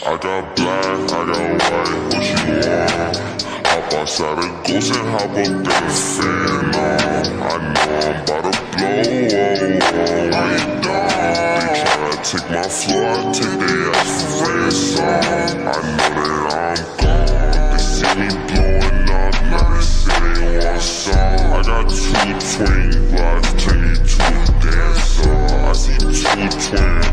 I got black, I got white, what you want? Hop outside a ghost and hop up in the fan on. I know I'm about to blow, right down. They tryna take my floor, I take their ass for ransom. I know that I'm gone. They see me blowing up, now they say they want some. I got 2 twin blocks, turn you to a dancer. I see 2 twin